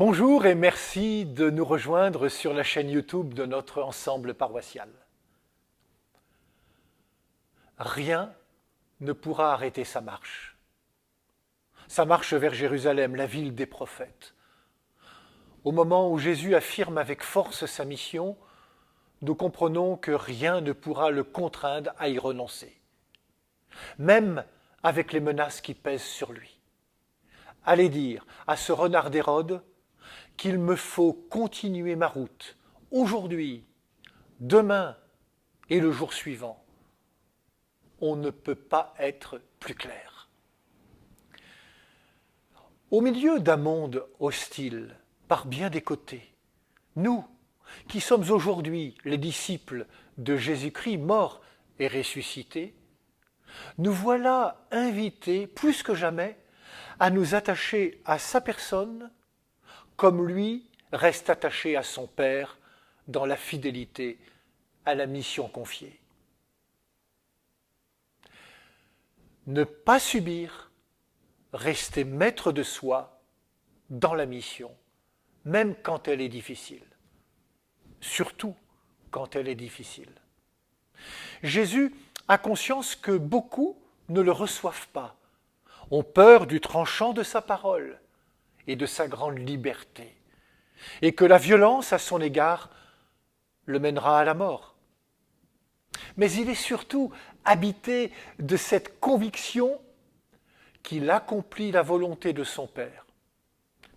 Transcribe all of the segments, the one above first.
Bonjour et merci de nous rejoindre sur la chaîne YouTube de notre ensemble paroissial. Rien ne pourra arrêter sa marche vers Jérusalem, la ville des prophètes. Au moment où Jésus affirme avec force sa mission, nous comprenons que rien ne pourra le contraindre à y renoncer, même avec les menaces qui pèsent sur lui. Allez dire à ce renard d'Hérode qu'il me faut continuer ma route, aujourd'hui, demain et le jour suivant. On ne peut pas être plus clair. Au milieu d'un monde hostile, par bien des côtés, nous, qui sommes aujourd'hui les disciples de Jésus-Christ mort et ressuscité, nous voilà invités plus que jamais à nous attacher à sa personne comme lui reste attaché à son Père dans la fidélité à la mission confiée. Ne pas subir, rester maître de soi dans la mission, même quand elle est difficile. Surtout quand elle est difficile. Jésus a conscience que beaucoup ne le reçoivent pas, ont peur du tranchant de sa parole et de sa grande liberté, et que la violence à son égard le mènera à la mort. Mais il est surtout habité de cette conviction qu'il accomplit la volonté de son Père.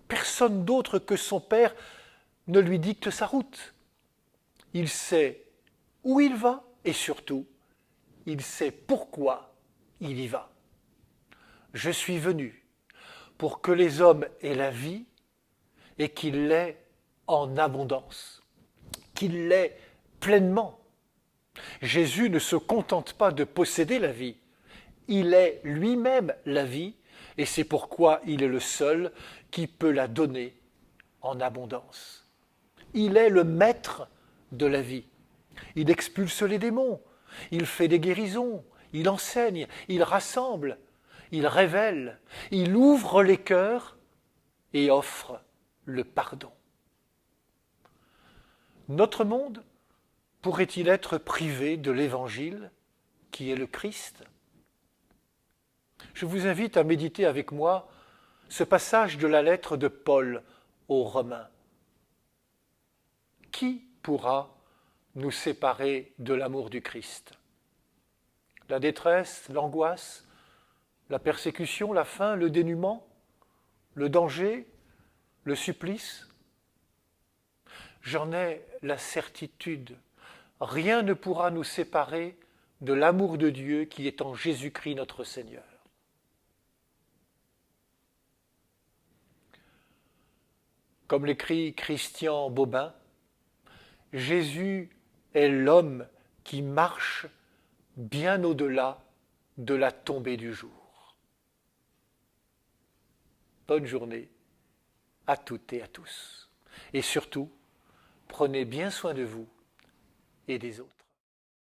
Personne d'autre que son Père ne lui dicte sa route. Il sait où il va et surtout, il sait pourquoi il y va. Je suis venu pour que les hommes aient la vie et qu'ils l'aient en abondance, qu'ils l'aient pleinement. Jésus ne se contente pas de posséder la vie, il est lui-même la vie et c'est pourquoi il est le seul qui peut la donner en abondance. Il est le maître de la vie. Il expulse les démons, il fait des guérisons, il enseigne, il rassemble, il révèle, il ouvre les cœurs et offre le pardon. Notre monde pourrait-il être privé de l'Évangile qui est le Christ ? Je vous invite à méditer avec moi ce passage de la lettre de Paul aux Romains. Qui pourra nous séparer de l'amour du Christ ? La détresse, l'angoisse, la persécution, la faim, le dénuement, le danger, le supplice. J'en ai la certitude, rien ne pourra nous séparer de l'amour de Dieu qui est en Jésus-Christ notre Seigneur. Comme l'écrit Christian Bobin, Jésus est l'homme qui marche bien au-delà de la tombée du jour. Bonne journée à toutes et à tous. Et surtout, prenez bien soin de vous et des autres.